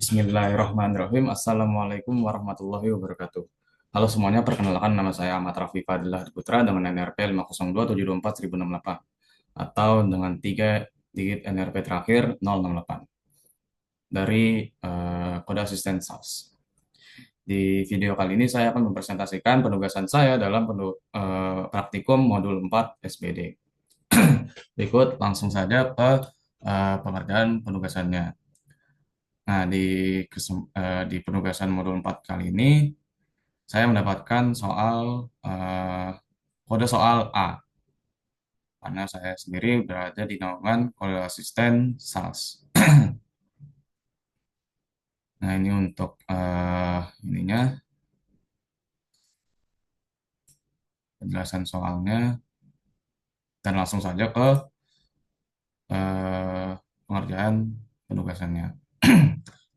Bismillahirrahmanirrahim. Assalamualaikum warahmatullahi wabarakatuh. Halo semuanya, perkenalkan nama saya Ahmad Rafi Fadilah Putra dengan NRP 502724068 atau dengan 3 digit NRP terakhir 068 dari kode asisten SAS. Di video kali ini saya akan mempresentasikan penugasan saya dalam praktikum modul 4 SPD. Berikut langsung saja ke pengerjaan penugasannya. Nah, di penugasan modul 4 kali ini, saya mendapatkan kode soal A, karena saya sendiri berada di naungan kode asisten SAS. Nah, ini untuk ininya, penjelasan soalnya, dan langsung saja ke eh, pengerjaan penugasannya.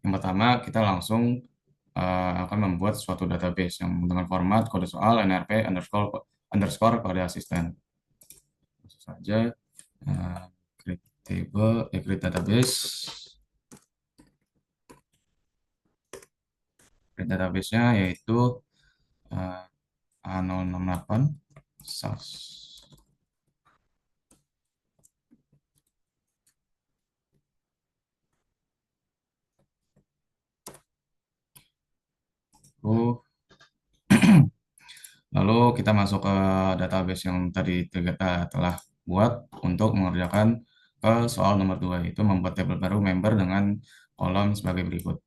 Yang pertama, kita langsung akan membuat suatu database yang dengan format kode soal NRP underscore kode asisten. Langsung saja create table, create database. Create database-nya yaitu A068 SAS. Oh, lalu kita masuk ke database yang tadi kita telah buat untuk mengerjakan ke soal nomor 2, yaitu membuat tabel baru member dengan kolom sebagai berikut.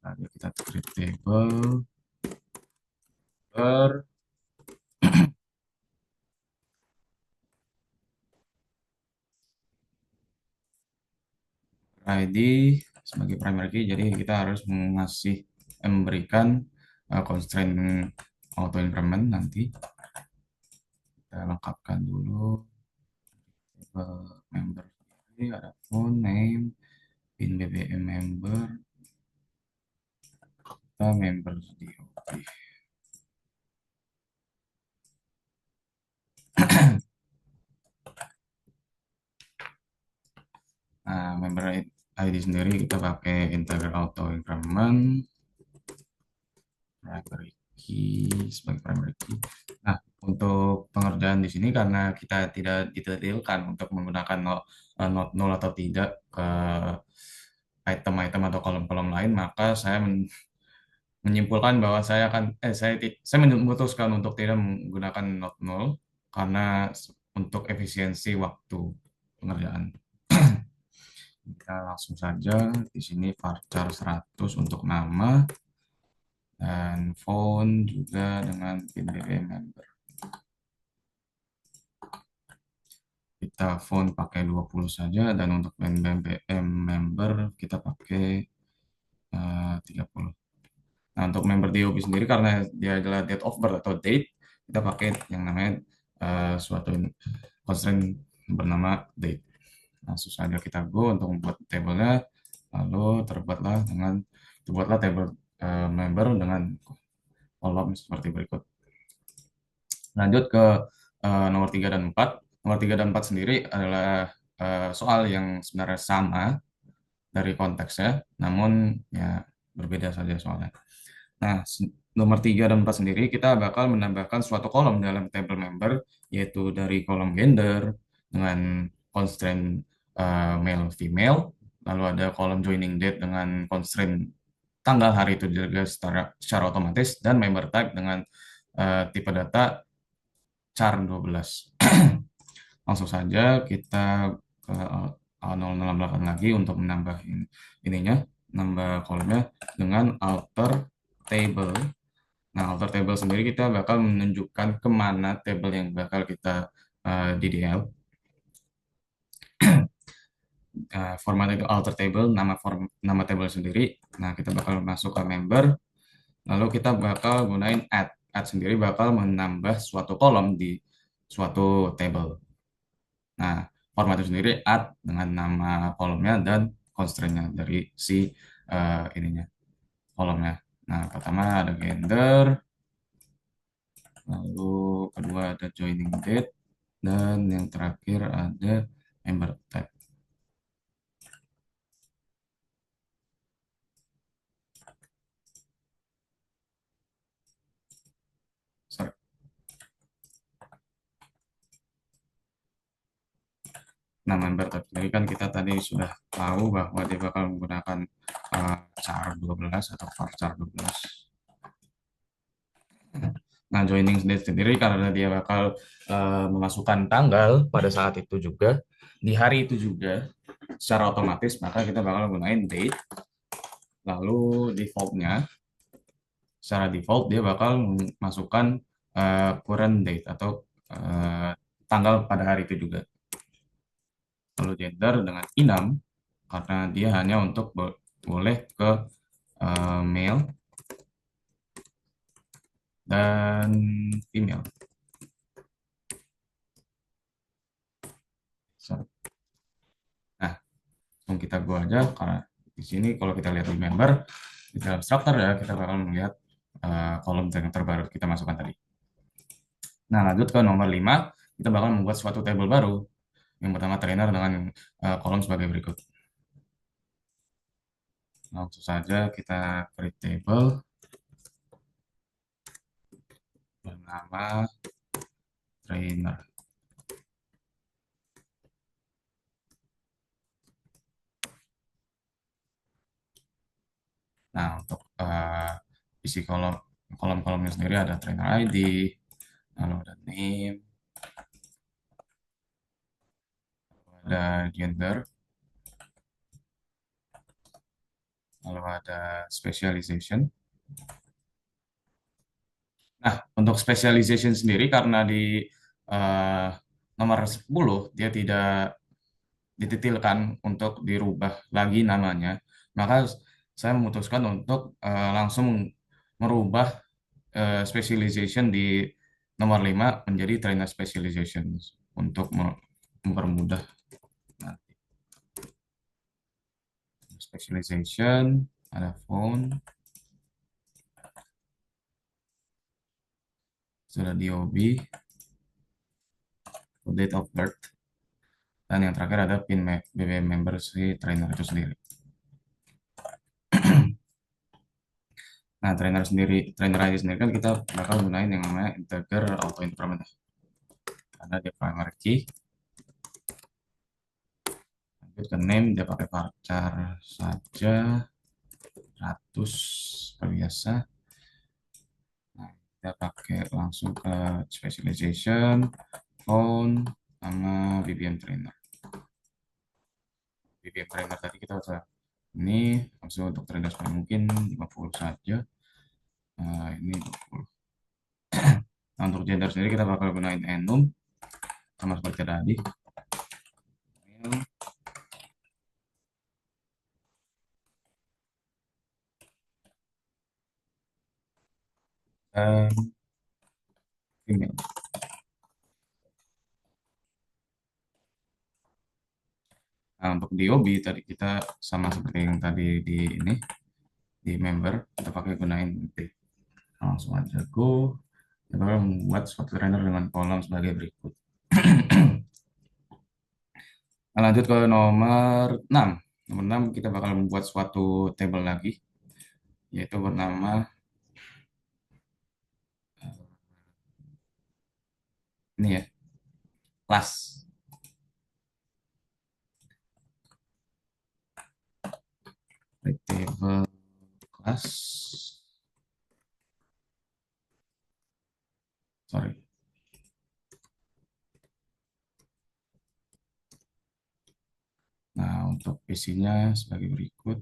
Lalu kita create table per ID sebagai primary key, jadi kita harus memberikan constraint auto increment. Nanti kita lengkapkan dulu member ini, ada phone name, pin BBM member, kita member DOP. Nah, member ID sendiri kita pakai integer auto increment primary key sebagai primary key. Nah, untuk pengerjaan di sini karena kita tidak detailkan untuk menggunakan not null atau tidak ke item-item atau kolom-kolom lain, maka saya menyimpulkan bahwa saya memutuskan untuk tidak menggunakan not null karena untuk efisiensi waktu pengerjaan. Kita langsung saja di sini varchar 100 untuk nama dan phone juga dengan pin BBM member. Kita phone pakai 20 saja, dan untuk pin BBM member kita pakai 30. Nah, untuk member DOP sendiri karena dia adalah date of birth atau date, kita pakai yang namanya suatu constraint bernama date. Langsung saja kita go untuk membuat tabelnya, lalu terbuatlah table member dengan kolom seperti berikut. Lanjut ke nomor 3 dan 4. Nomor 3 dan 4 sendiri adalah soal yang sebenarnya sama dari konteksnya, namun ya berbeda saja soalnya. Nah, nomor 3 dan 4 sendiri kita bakal menambahkan suatu kolom dalam table member, yaitu dari kolom gender dengan constraint male female, lalu ada kolom joining date dengan constraint tanggal hari itu dilihat secara otomatis, dan member type dengan tipe data char 12. Langsung saja kita ke A068 lagi untuk menambah ininya, nambah kolomnya dengan alter table. Nah, alter table sendiri kita bakal menunjukkan kemana table yang bakal kita DDL. Format itu alter table, nama table sendiri. Nah, kita bakal masuk ke member, lalu kita bakal gunain add. Add sendiri bakal menambah suatu kolom di suatu table. Nah, format itu sendiri add dengan nama kolomnya dan constraint-nya dari si ininya kolomnya. Nah, pertama ada gender, lalu kedua ada joining date, dan yang terakhir ada member type. Nah, member type sendiri kan kita tadi sudah tahu bahwa dia bakal menggunakan char 12 atau varchar 12. Nah, joining sendiri sendiri karena dia bakal memasukkan tanggal pada saat itu juga, di hari itu juga, secara otomatis, maka kita bakal gunain date, lalu defaultnya, secara default dia bakal memasukkan current date atau eh, tanggal pada hari itu juga. Lalu gender dengan enum, karena dia hanya untuk boleh ke male dan female. So, nah, langsung kita gua aja karena di sini kalau kita lihat di member di dalam structure ya kita bakal melihat kolom yang terbaru kita masukkan tadi. Nah, lanjut ke nomor 5, kita bakal membuat suatu table baru. Yang pertama trainer dengan kolom sebagai berikut. Langsung saja kita create table bernama trainer. Nah, untuk isi kolom-kolomnya sendiri ada trainer ID, lalu ada name, ada gender, lalu ada specialization. Nah, untuk specialization sendiri karena di eh, nomor 10 dia tidak dititilkan untuk dirubah lagi namanya, maka saya memutuskan untuk langsung merubah specialization di nomor 5 menjadi trainer specialization untuk mempermudah. Nah, specialization, ada phone, sudah DOB, date of birth, dan yang terakhir ada pin BBM member si trainer itu sendiri. Nah, trainer ID sendiri kan kita bakal gunain yang namanya integer auto increment ya. Karena dia primary key, lanjut ke name dia pakai varchar saja 100 seperti biasa. Nah, kita pakai langsung ke specialization, phone, sama BBM trainer. BBM trainer tadi kita udah ini langsung untuk trainer paling mungkin 50 saja. Nah, ini 20. Nah, untuk gender sendiri kita bakal gunain enum sama seperti tadi. Dan female. Nah, untuk DOB tadi kita sama seperti yang tadi di ini di member kita pakai gunain date. Langsung aja go. Kita bakal membuat suatu trainer dengan kolom sebagai berikut. Nah, lanjut ke nomor 6. Nomor 6 kita bakal membuat suatu table lagi yaitu bernama ini ya, class. Table class. Sorry. Nah, untuk isinya sebagai berikut.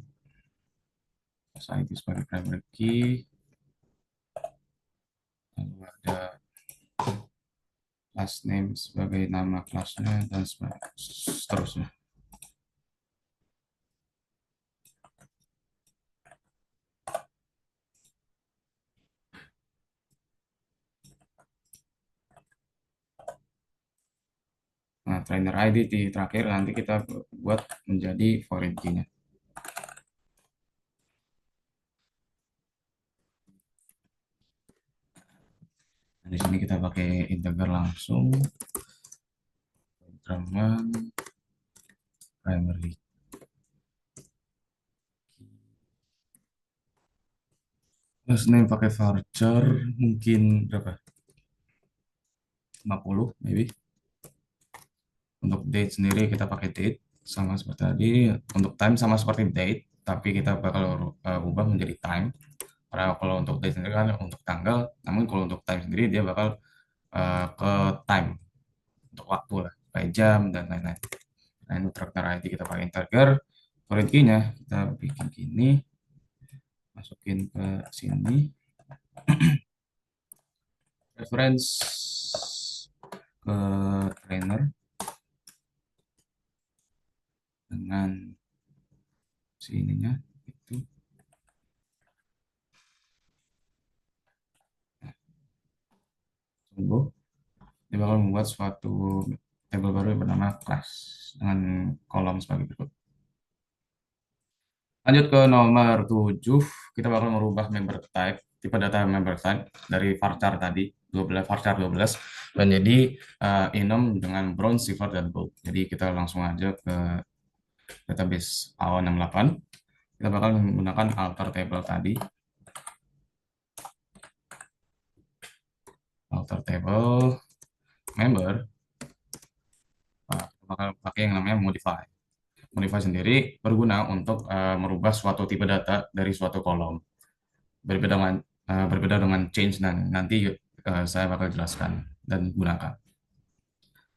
Saya itu sebagai primary key. Lalu ada class name sebagai nama kelasnya dan seterusnya. Nah, trainer ID di terakhir nanti kita buat menjadi foreign key-nya. Nah, di sini kita pakai integer langsung. Increment primary. Terus name pakai varchar mungkin berapa? 50 maybe. Untuk date sendiri kita pakai date sama seperti tadi. Untuk time sama seperti date, tapi kita bakal ubah menjadi time. Karena kalau untuk date sendiri kan untuk tanggal, namun kalau untuk time sendiri dia bakal ke time untuk waktu lah, kayak jam dan lain-lain. Nah, ini tracker ID kita pakai integer. Foreign key-nya kita bikin gini, masukin ke sini. Reference ke trainer dengan sininya itu. Tunggu, dia bakal membuat suatu table baru yang bernama class dengan kolom sebagai berikut. Lanjut ke nomor 7, kita bakal merubah member type, tipe data member type dari varchar tadi, 12, varchar 12, menjadi enum dengan bronze, silver, dan gold. Jadi kita langsung aja ke database AO68. Kita bakal menggunakan alter table tadi. Alter table member, kita bakal pakai yang namanya modify. Modify sendiri berguna untuk merubah suatu tipe data dari suatu kolom. Berbeda dengan change, dan nanti saya bakal jelaskan dan gunakan.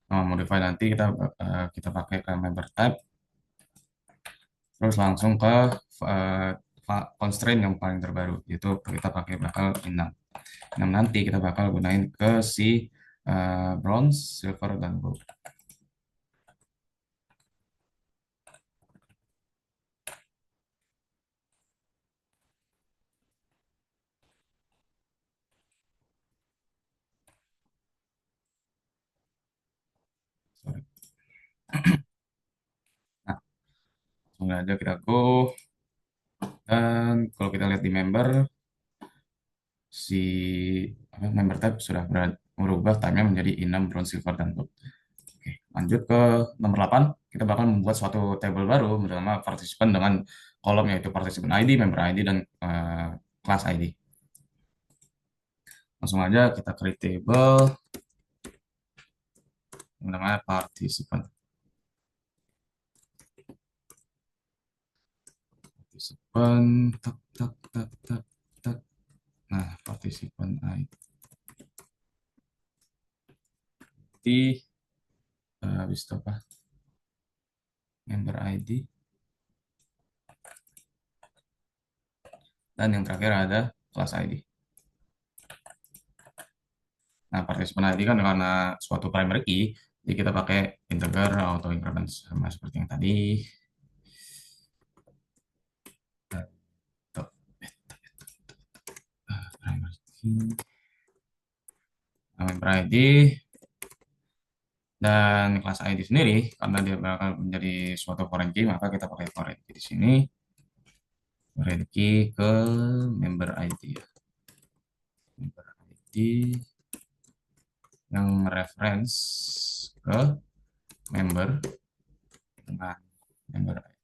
Nah, modify nanti kita pakai ke member type, terus langsung ke uh, constraint yang paling terbaru, yaitu kita pakai bakal 6. 6 nanti kita bakal gunain ke si bronze, silver, dan gold. Sorry. Nah, langsung aja kita go. Dan kalau kita lihat di member, si member type sudah merubah time-nya menjadi enam, bronze, silver, dan gold. Oke, lanjut ke nomor 8. Kita bakal membuat suatu table baru bernama participant dengan kolom yaitu participant ID, member ID, dan class ID. Langsung aja kita create table yang namanya participant. Participant, tak, tak, tak, tak, tak. Nah, participant ID, habis itu apa? Member ID, dan yang terakhir ada class ID. Nah, participant ID kan karena suatu primary key, jadi kita pakai integer auto increment sama seperti yang tadi. Primary key, member ID, dan kelas ID sendiri karena dia bakal menjadi suatu foreign key, maka kita pakai foreign key di sini. Foreign key ke member ID ya. Member ID yang reference ke member dengan member ID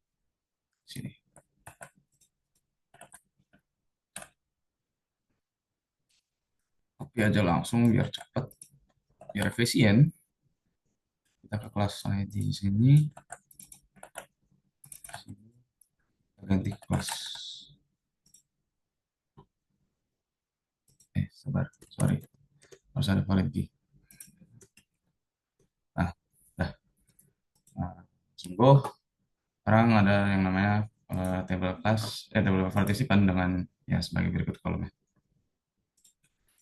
sini. Oke aja langsung biar cepat, biar efisien. Kita ke kelas ID di sini. Kita ganti kelas. Sabar, sorry. Harus ada foreign key. Nah, dah. Nah, sungguh sekarang ada yang namanya table participant dengan ya sebagai berikut kolomnya.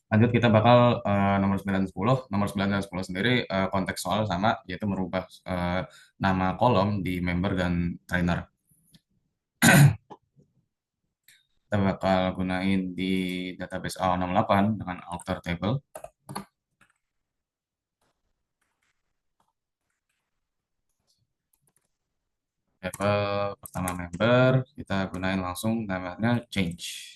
Lanjut kita bakal nomor 9 dan 10. Nomor 9 dan 10 sendiri konteks soal sama, yaitu merubah nama kolom di member dan trainer. Kita bakal gunain di database A68 dengan alter table. Table pertama member, kita gunain langsung namanya change.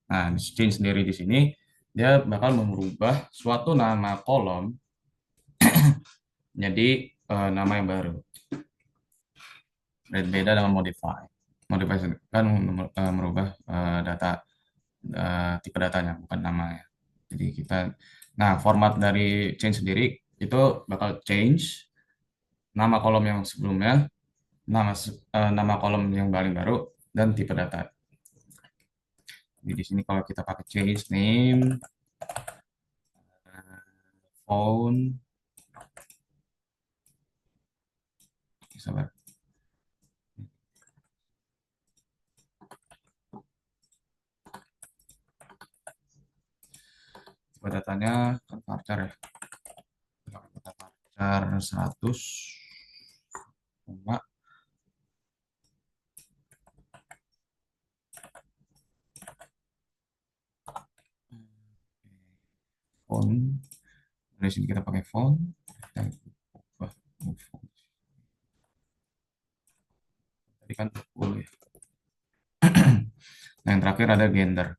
Nah, change sendiri di sini, dia bakal merubah suatu nama kolom menjadi nama yang baru. Beda dengan modify. Modify kan merubah data, tipe datanya, bukan namanya. Jadi kita, nah format dari change sendiri itu bakal change nama kolom yang sebelumnya, nama kolom yang paling baru, dan tipe data. Jadi di sini kalau kita pakai change name, phone, sabar, tipe datanya kan varchar ya. Kita varchar 100, koma, phone. Dari sini kita pakai phone. Kita ubah phone. Tadi kan 10 ya. Nah, yang terakhir ada gender.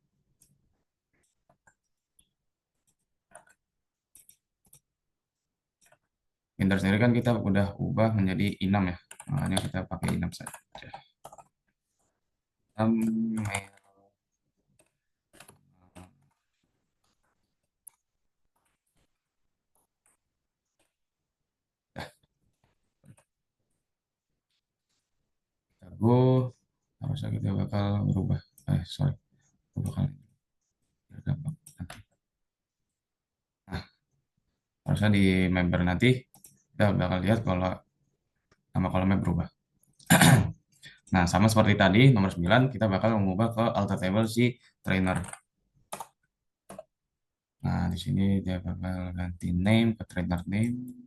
Gender sendiri kan kita udah ubah menjadi inam ya. Makanya kita pakai inam saja. Male. Kita go. Harusnya kita bakal berubah. Sorry. Berubah kali. Biar gampang. Nah, harusnya di member nanti kita bakal lihat kalau nama kolomnya berubah. Nah, sama seperti tadi, nomor 9 kita bakal mengubah ke alter table si trainer. Nah, di sini dia bakal ganti name ke trainer name.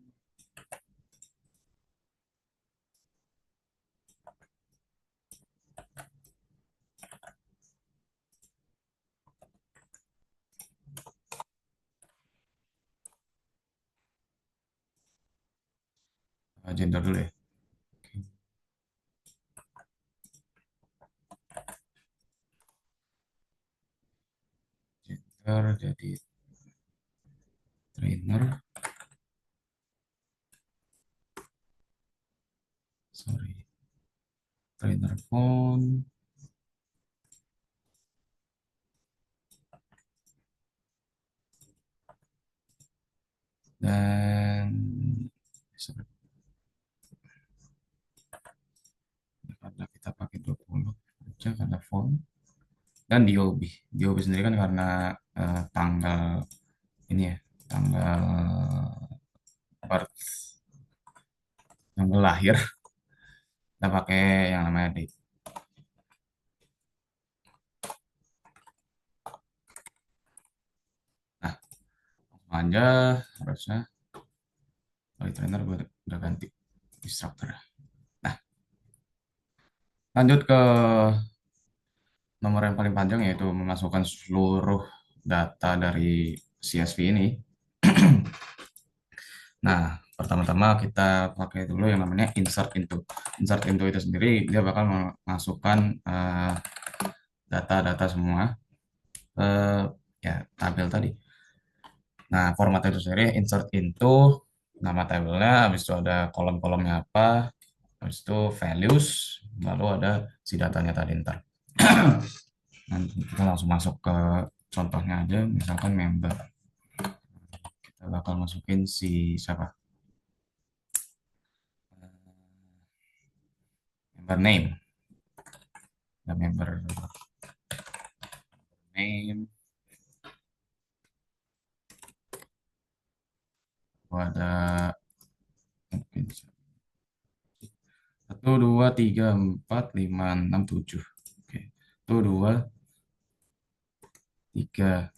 Gender dulu ya. Gender jadi trainer. Sorry. Trainer phone. Dan karena kita pakai 20 aja karena font. Dan DOB. DOB sendiri kan karena tanggal ini ya, tanggal birth, tanggal lahir, kita pakai yang namanya date. Nah, langsung aja harusnya kali trainer gue udah ganti instructor. Nah, lanjut ke nomor yang paling panjang yaitu memasukkan seluruh data dari CSV ini. Nah, pertama-tama kita pakai dulu yang namanya insert into. Insert into itu sendiri dia bakal memasukkan data-data semua ke ya tabel tadi. Nah, format itu sendiri insert into nama tabelnya, habis itu ada kolom-kolomnya apa, habis itu values, lalu ada si datanya tadi ntar. Nanti kita langsung masuk ke contohnya aja, misalkan member. Kita bakal masukin si siapa? Member name. Ada member name. Ada mungkin 1, 2, 3, 4, 5, 6, 7. Oke. 1, 2, 3,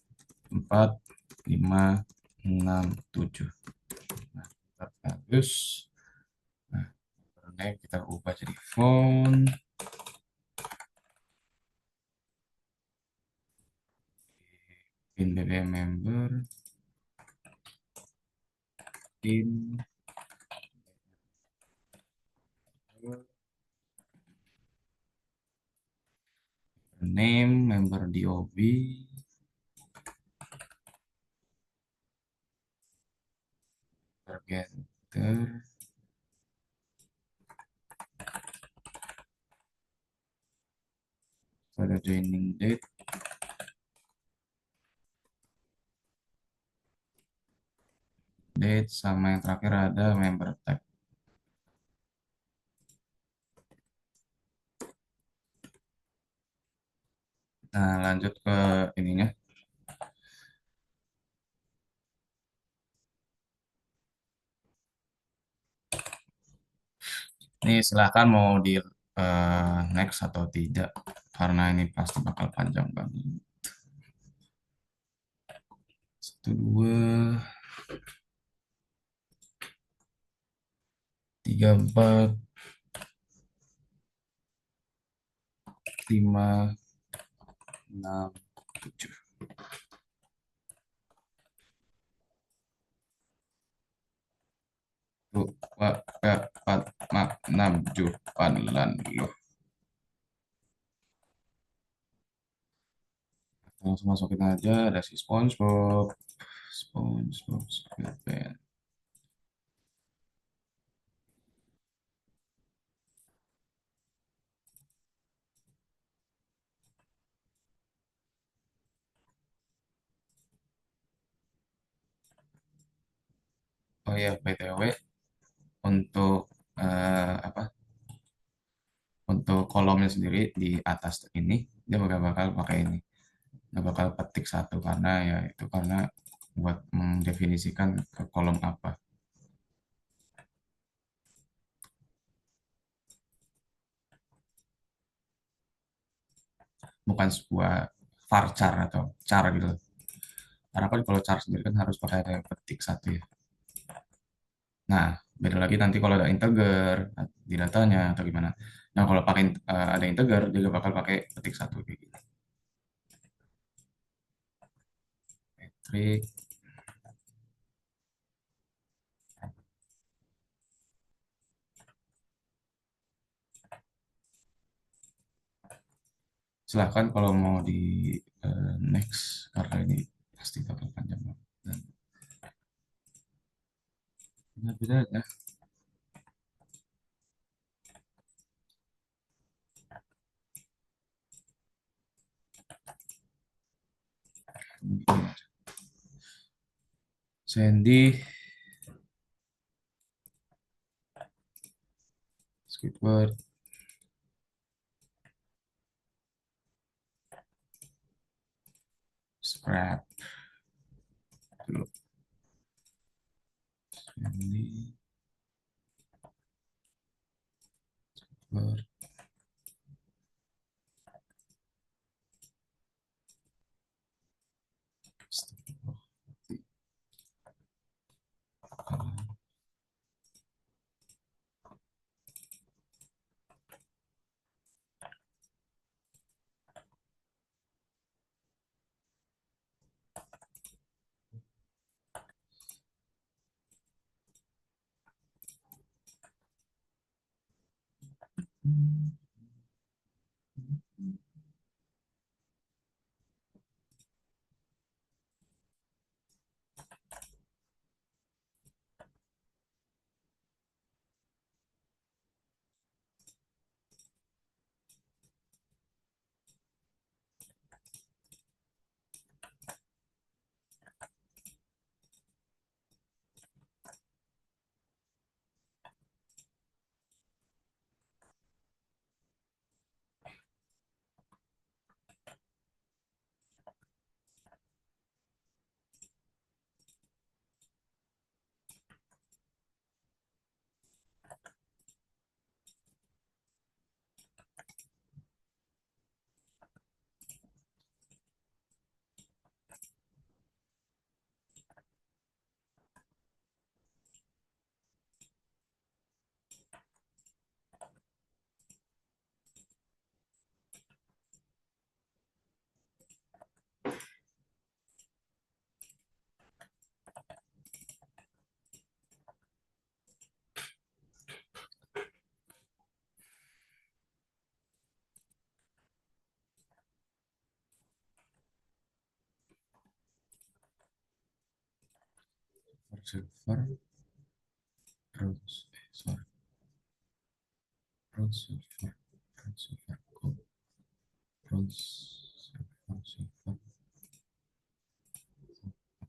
4, 5, 6, 7. Nah, bagus. Nah, name kita ubah jadi font. Pin BBM member. Pin name member DOB. Getter. Ada joining date. Date sama yang terakhir ada member tag. Nah, lanjut ke ininya. Ini silahkan mau di next atau tidak, karena ini pasti bakal panjang banget. Satu, dua, tiga, empat, lima, enam, tujuh. Dua, tiga, empat, lima, enam, tujuh, delapan, loh. Langsung masukin aja, ada si SpongeBob. SpongeBob SquarePants. Oh iya, BTW, untuk apa? Untuk kolomnya sendiri di atas ini, dia bakal pakai ini. Nggak bakal petik satu, karena ya itu karena buat mendefinisikan ke kolom apa. Bukan sebuah varchar atau char gitu. Karena kan kalau char sendiri kan harus pakai ada petik satu ya. Nah, beda lagi nanti kalau ada integer di datanya atau gimana. Nah, kalau pakai ada integer, dia juga bakal pakai petik satu kayak gitu. Metrik. Silahkan kalau mau di next, karena ini pasti bakal panjang banget. Dan beda ya. Sandy, Squidward, Scrap, dulu. Sandy, Squidward, Silver, bronze, sorry, bronze, silver, bronze, silver, gold, bronze, silver, silver,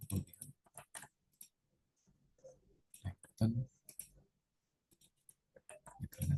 gold, platinum, gitu.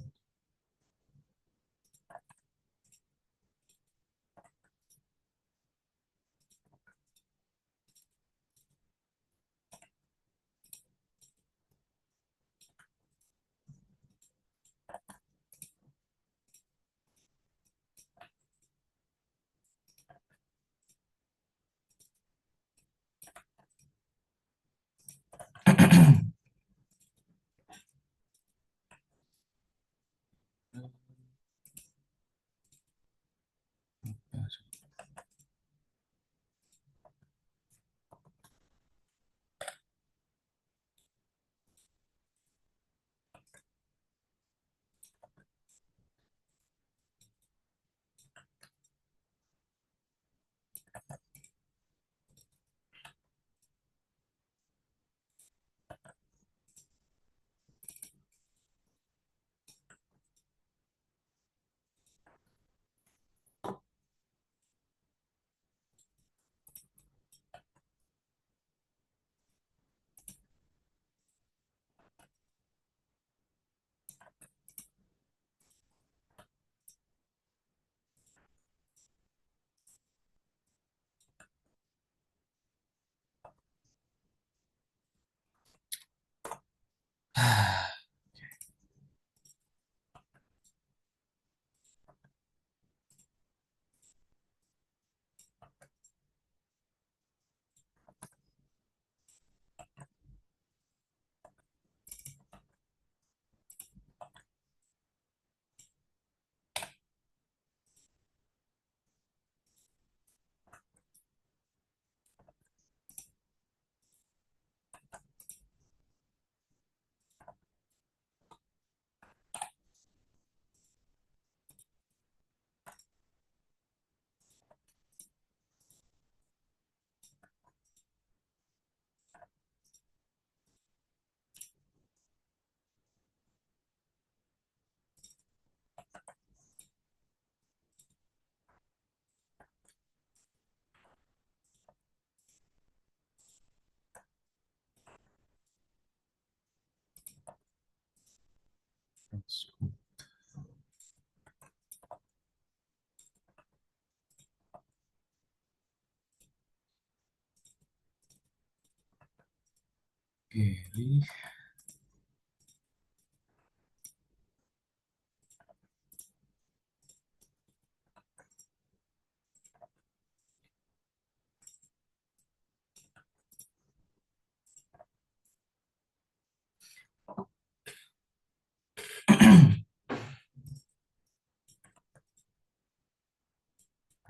Kiri.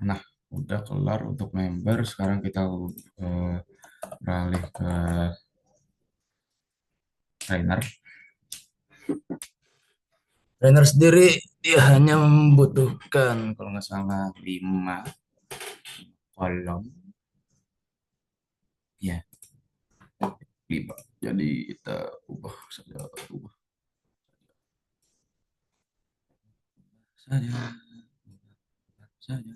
Nah, udah kelar untuk member. Sekarang kita eh, beralih ke trainer. Trainer sendiri dia hanya membutuhkan kalau nggak salah 5 kolom. Ya, 5. Jadi kita ubah saja, ubah saja, ubah saja.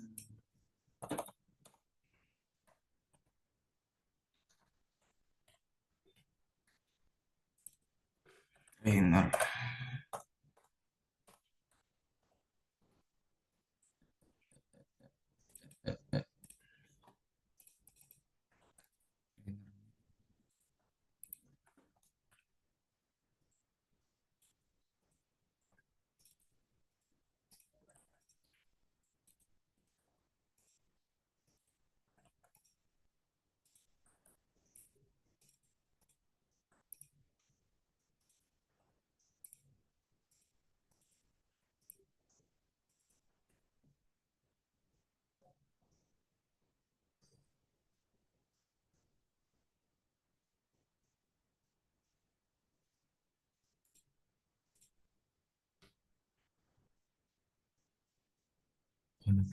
Trainer. Eh, eh,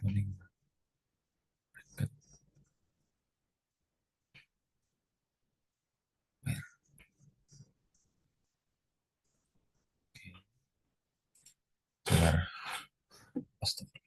paling dekat. Keluar. Astaga.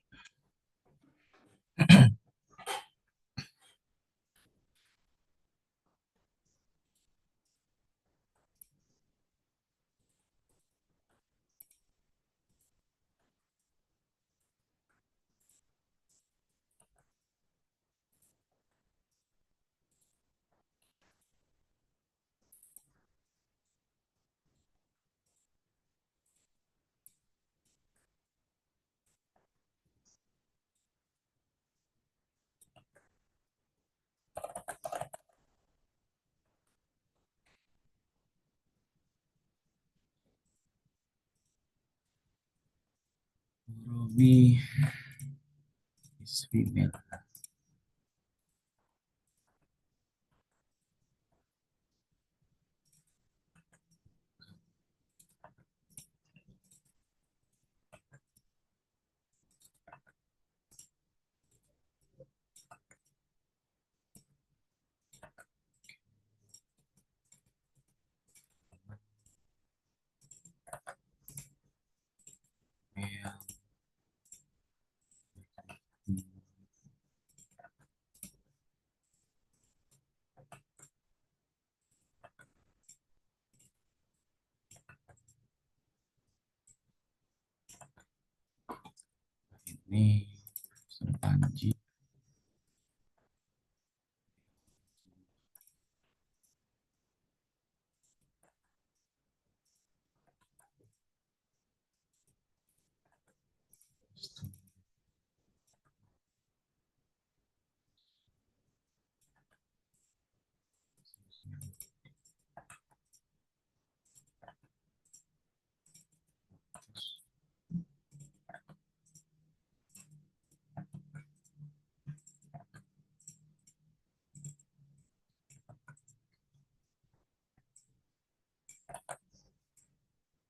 Robi is female. Male. Ini Panji.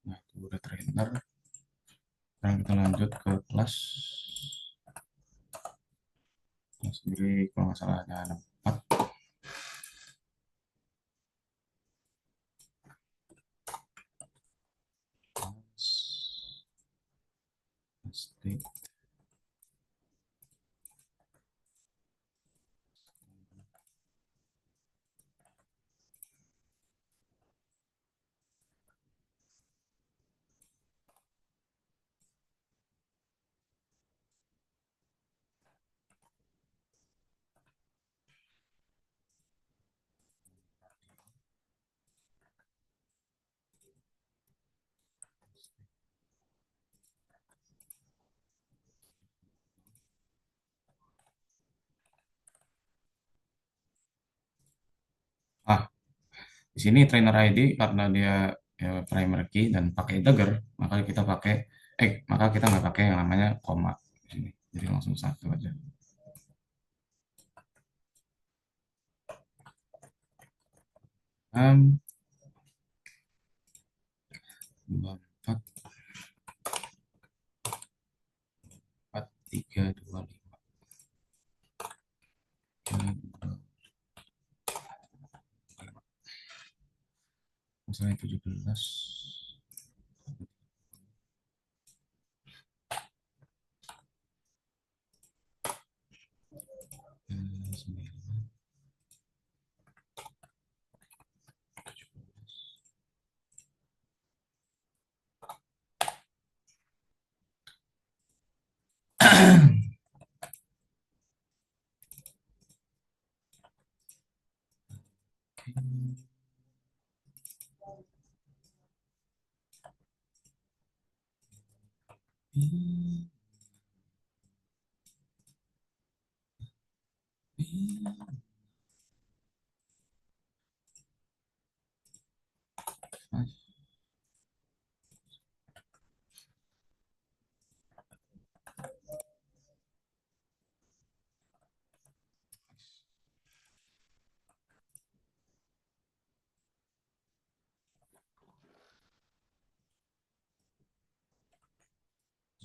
Nah, itu udah trainer. Sekarang kita lanjut ke kelas. Kelas sendiri kalau nggak salah ada 4. State. Ah, di sini trainer ID karena dia primary key dan pakai integer, maka kita nggak pakai yang namanya koma di sini. Jadi langsung satu aja. 6, 24, 4, 3, 2, 5. Misalnya 17, 9, 17.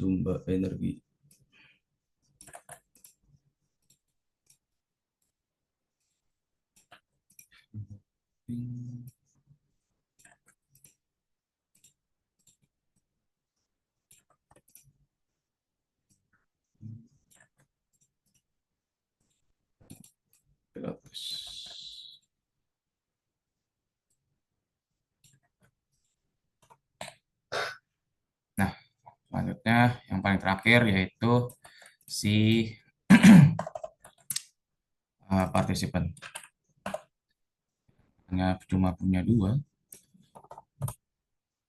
Zumba energi. Pilates. Nah, selanjutnya yang paling terakhir yaitu si partisipan. Hanya cuma punya dua,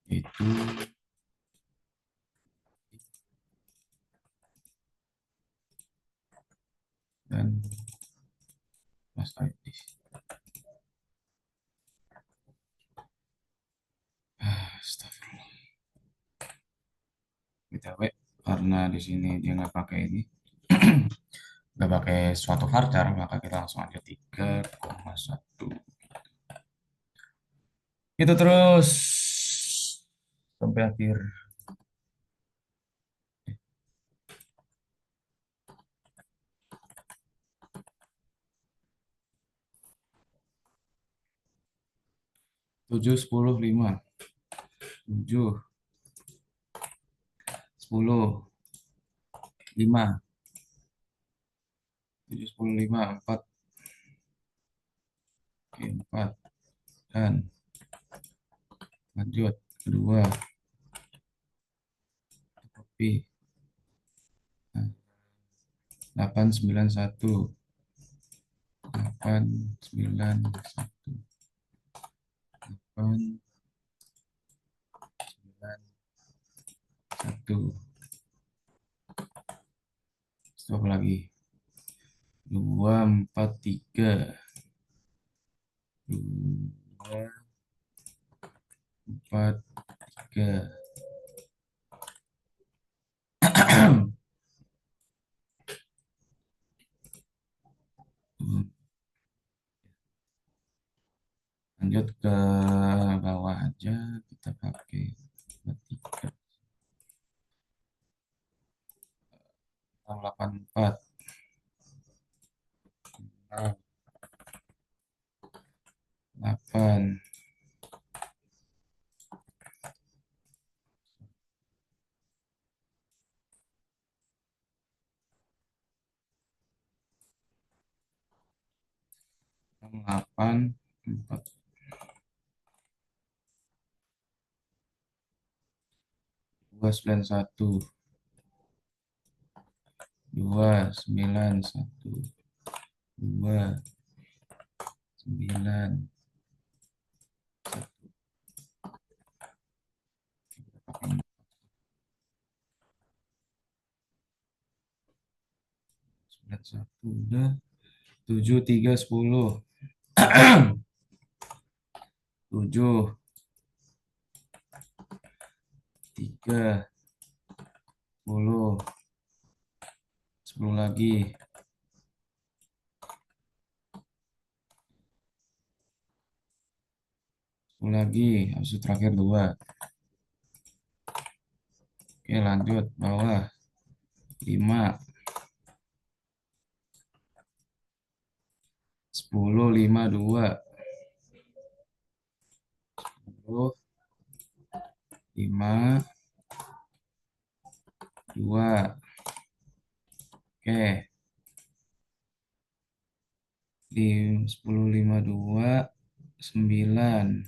yaitu dan Mas ID. Astagfirullah. BTW, karena di sini dia nggak pakai ini, nggak pakai suatu varchar, maka kita langsung aja 3,1. Itu terus sampai akhir. 7, 10, 5. 7, 10, 5. 7, 10, 5. 4. Oke, 4. Dan lanjut. Kedua, kopi. 8, 9, 1. 8, 9, 1. 8, 9, 1. Stop lagi. 2, 4, 3. 2, 4, 3. Lanjut ke bawah aja, kita pakai 3, 8, 4. 8, 8, 4. 2, 9, 1. 2, 9, 1. 2, 9, 9, 1. Udah. 7, 3, 10. 7, 3, 10. 10 lagi. 10 lagi. Habis itu terakhir 2. Oke, lanjut. Bawah. 5. 10, 5, 2. 10, 5, 2. Oke. 10, 5, 2. 9.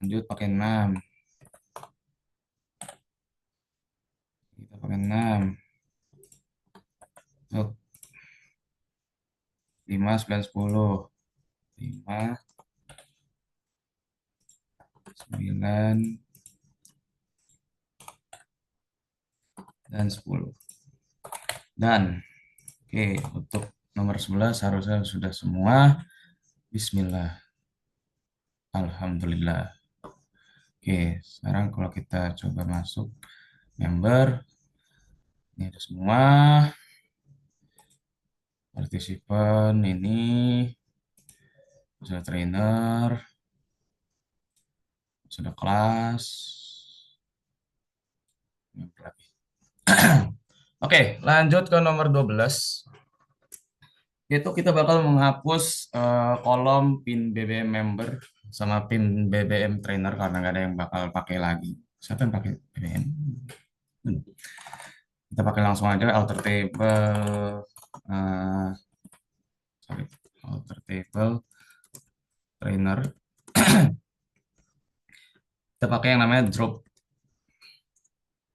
Lanjut pakai 6. Kita pakai 6. Tuh, 5, 9, 10. 5, 9, dan 10. Dan, oke, untuk nomor 11 harusnya sudah semua. Bismillah. Alhamdulillah. Oke, sekarang kalau kita coba masuk member, ini ada semua. Partisipan ini, sudah trainer, sudah kelas. Member lagi. Oke, lanjut ke nomor 12. Itu kita bakal menghapus kolom pin BBM member sama pin BBM trainer karena nggak ada yang bakal pakai lagi. Siapa yang pakai BBM? Hmm. Kita pakai langsung aja alter table, eh, sorry, alter table trainer. Kita pakai yang namanya drop.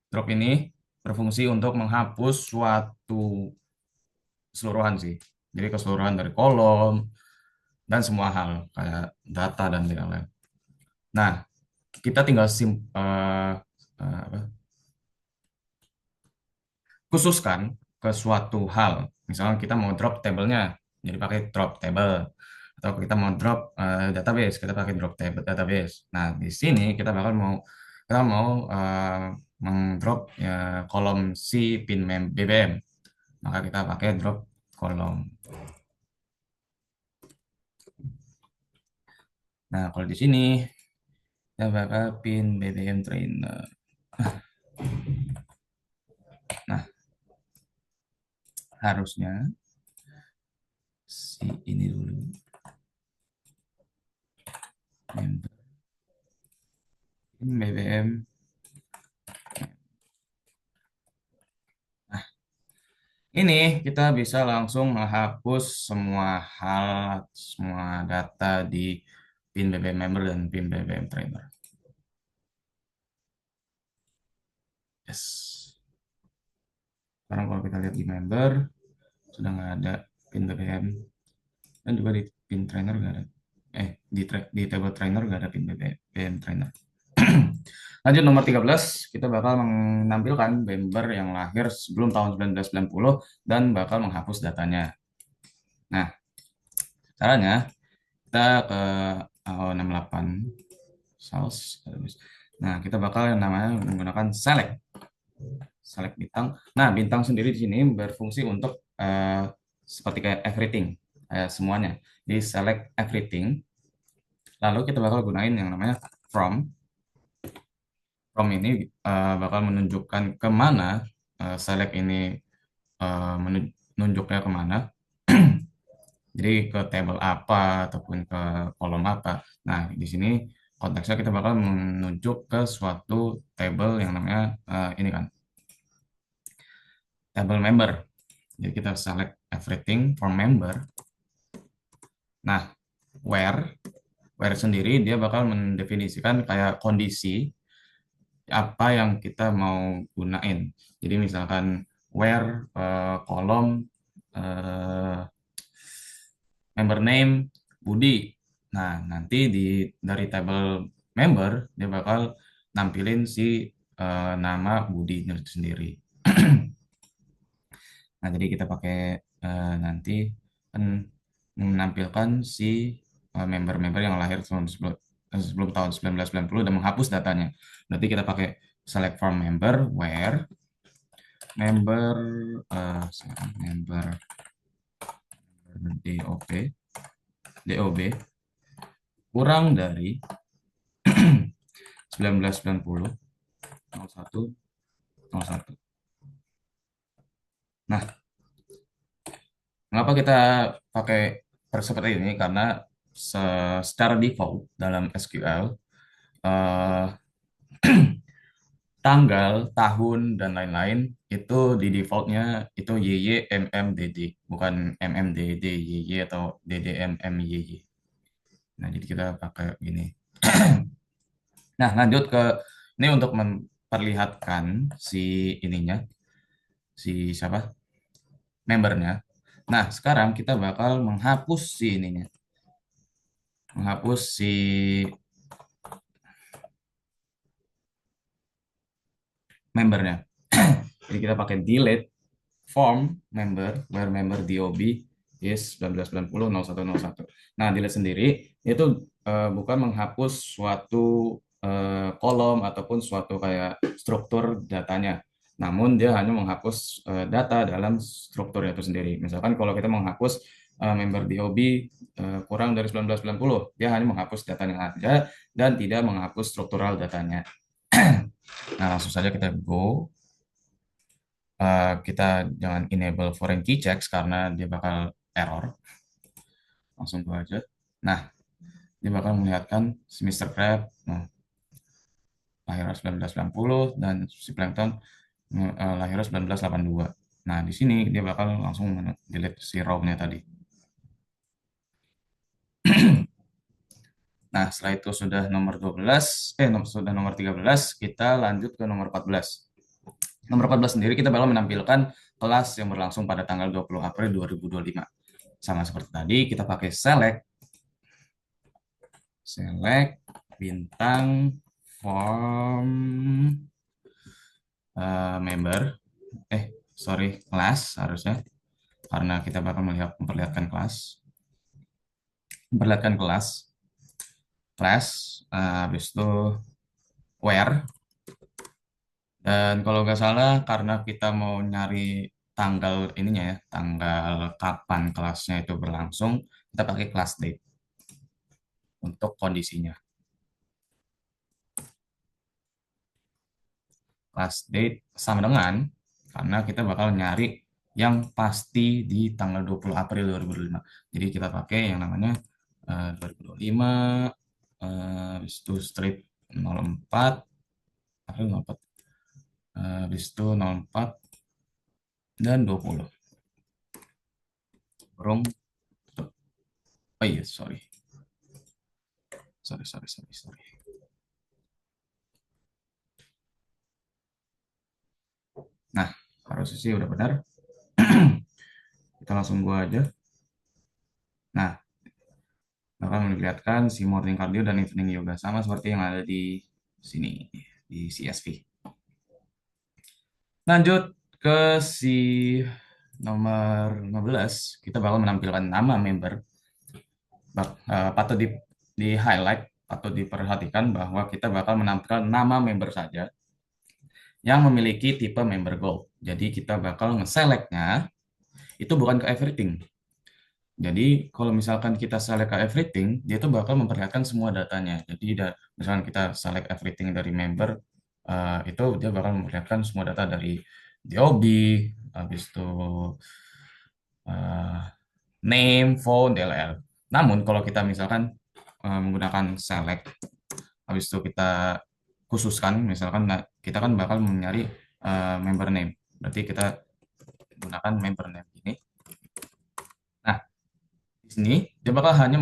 Drop ini berfungsi untuk menghapus suatu keseluruhan sih. Jadi keseluruhan dari kolom dan semua hal kayak data dan lain-lain. Nah, kita tinggal apa, khususkan ke suatu hal. Misalnya kita mau drop tabelnya, jadi pakai drop table. Atau kita mau drop database, kita pakai drop table database. Nah, di sini kita bakal mau kita mau mengdrop ya kolom si pin BBM, maka kita pakai drop kolom. Nah, kalau di sini kita bakal pin BBM trainer. Nah, harusnya si ini dulu member pin BBM. Nah, ini kita bisa langsung menghapus semua hal, semua data di pin BBM member dan pin BBM trainer. Yes. Sekarang kalau kita lihat di member, sudah nggak ada pin BBM. Dan juga di pin trainer nggak ada. Di table trainer nggak ada pin BBM trainer. Lanjut nomor 13, kita bakal menampilkan member yang lahir sebelum tahun 1990 dan bakal menghapus datanya. Nah, caranya kita ke 68 source. Nah, kita bakal yang namanya menggunakan select. Select bintang. Nah, bintang sendiri di sini berfungsi untuk seperti kayak everything, semuanya. Di select everything. Lalu kita bakal gunain yang namanya from. From ini bakal menunjukkan kemana select ini menunjuknya kemana. Jadi ke table apa ataupun ke kolom apa. Nah, di sini konteksnya kita bakal menunjuk ke suatu table yang namanya ini kan, table member. Jadi kita select everything from member. Nah, where sendiri dia bakal mendefinisikan kayak kondisi apa yang kita mau gunain. Jadi misalkan where kolom eh, member name Budi. Nah, nanti dari table member dia bakal nampilin si nama Budi itu sendiri. Nah, jadi kita pakai nanti kan menampilkan si member-member yang lahir sebelum tahun 1990 dan menghapus datanya. Berarti kita pakai select from member where member member DOB kurang dari 1990 01 01. Nah, mengapa kita pakai seperti ini? Karena secara default dalam SQL eh, tanggal, tahun, dan lain-lain itu di defaultnya itu YYMMDD, bukan MMDD YY atau DDMMYY. Nah, jadi kita pakai gini. Nah, lanjut ke ini untuk memperlihatkan si ininya, si siapa? Membernya. Nah, sekarang kita bakal menghapus si ininya. Menghapus si membernya. Jadi kita pakai delete form member where member DOB is 1990 0101. Nah, delete sendiri itu bukan menghapus suatu kolom ataupun suatu kayak struktur datanya. Namun dia hanya menghapus data dalam struktur itu sendiri. Misalkan kalau kita menghapus member DOB kurang dari 1990, dia hanya menghapus datanya saja dan tidak menghapus struktural datanya. Nah, langsung saja kita go. Kita jangan enable foreign key checks karena dia bakal error. Langsung go aja. Nah, dia bakal melihatkan si Mr. Crab nah, lahir 1990 dan si Plankton lahir 1982. Nah, di sini dia bakal langsung delete si row-nya tadi. Nah, setelah itu sudah nomor 12, sudah nomor 13, kita lanjut ke nomor 14. Nomor 14 sendiri kita bakal menampilkan kelas yang berlangsung pada tanggal 20 April 2025. Sama seperti tadi, kita pakai select bintang form member, kelas harusnya, karena kita bakal memperlihatkan kelas, habis itu where Dan kalau nggak salah, karena kita mau nyari tanggal ininya ya, tanggal kapan kelasnya itu berlangsung, kita pakai kelas date untuk kondisinya. Kelas date sama dengan, karena kita bakal nyari yang pasti di tanggal 20 April 2025. Jadi kita pakai yang namanya 2025, habis itu strip 04, April 04, habis itu 04 dan 20. Burung, oh iya, sorry. Sorry, sorry, sorry, sorry. Nah, harusnya sih udah benar. Kita langsung gua aja. Nah, bakal memperlihatkan si morning cardio dan evening yoga sama seperti yang ada di sini di CSV. Lanjut ke si nomor 15, kita bakal menampilkan nama member. Patut di highlight, patut diperhatikan bahwa kita bakal menampilkan nama member saja yang memiliki tipe member gold. Jadi kita bakal nge-selectnya itu bukan ke everything. Jadi kalau misalkan kita select ke everything, dia itu bakal memperlihatkan semua datanya. Jadi misalkan kita select everything dari member, itu dia bakal memperlihatkan semua data dari DOB, habis itu eh, name, phone, DLL. Namun kalau kita misalkan menggunakan select, habis itu kita khususkan, misalkan kita kan bakal mencari member name. Berarti kita gunakan member name ini. Nah, di sini dia bakal hanya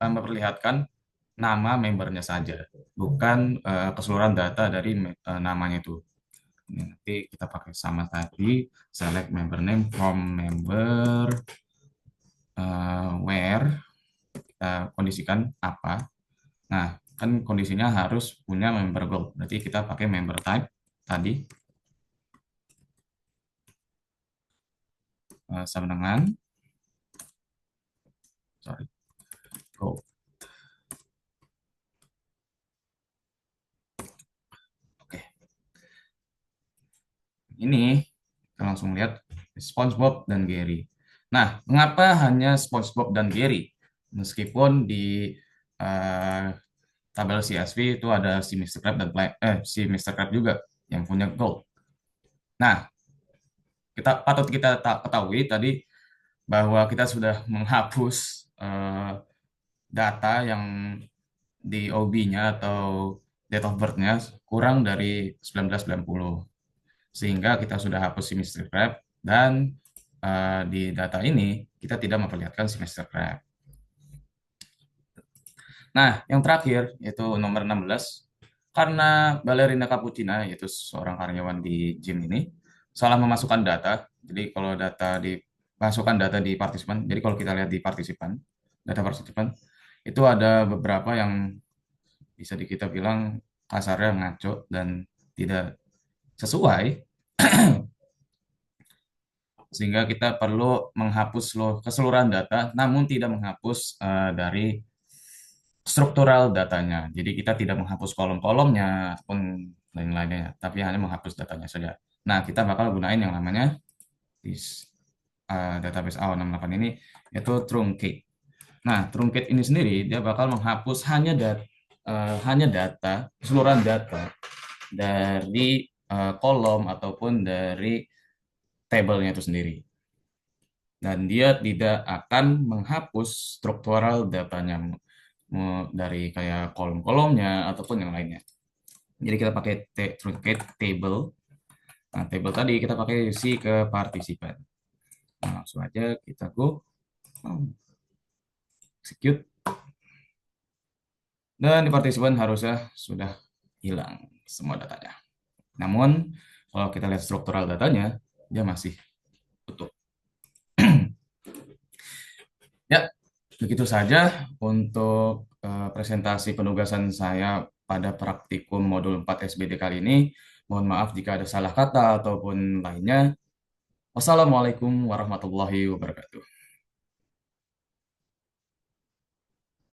memperlihatkan nama membernya saja, bukan keseluruhan data dari namanya itu. Ini nanti kita pakai sama tadi, select member name from member, where, kita kondisikan apa. Nah, kan kondisinya harus punya member gold. Berarti kita pakai member type tadi, sama dengan, sorry, gold. Oke, ini kita langsung lihat SpongeBob dan Gary. Nah, mengapa hanya SpongeBob dan Gary? Meskipun di uh, tabel CSV itu ada si Mr. Krab dan si Mr. Krab juga yang punya gold. Nah, kita ketahui tadi bahwa kita sudah menghapus data yang di OB-nya atau date of birth-nya kurang dari 1990. Sehingga kita sudah hapus si Mr. Krab dan di data ini kita tidak memperlihatkan si Mr. Krab. Nah, yang terakhir yaitu nomor 16, karena Ballerina Cappuccina yaitu seorang karyawan di gym ini salah memasukkan data. Jadi kalau data dimasukkan data di partisipan, jadi kalau kita lihat di partisipan, data partisipan itu ada beberapa yang bisa kita bilang kasarnya ngaco dan tidak sesuai, sehingga kita perlu menghapus keseluruhan data namun tidak menghapus dari struktural datanya. Jadi kita tidak menghapus kolom-kolomnya ataupun lain-lainnya, tapi hanya menghapus datanya saja. Nah, kita bakal gunain yang namanya database AO68 ini, yaitu truncate. Nah, truncate ini sendiri dia bakal menghapus hanya data, keseluruhan data dari kolom ataupun dari tabelnya itu sendiri. Dan dia tidak akan menghapus struktural datanya dari kayak kolom-kolomnya ataupun yang lainnya. Jadi kita pakai truncate table. Nah, table tadi kita pakai isi ke partisipan. Nah, langsung aja kita go execute, dan di partisipan harusnya sudah hilang semua datanya. Namun kalau kita lihat struktural datanya, dia masih utuh. Ya, begitu saja untuk presentasi penugasan saya pada praktikum modul 4 SBD kali ini. Mohon maaf jika ada salah kata ataupun lainnya. Wassalamualaikum warahmatullahi wabarakatuh.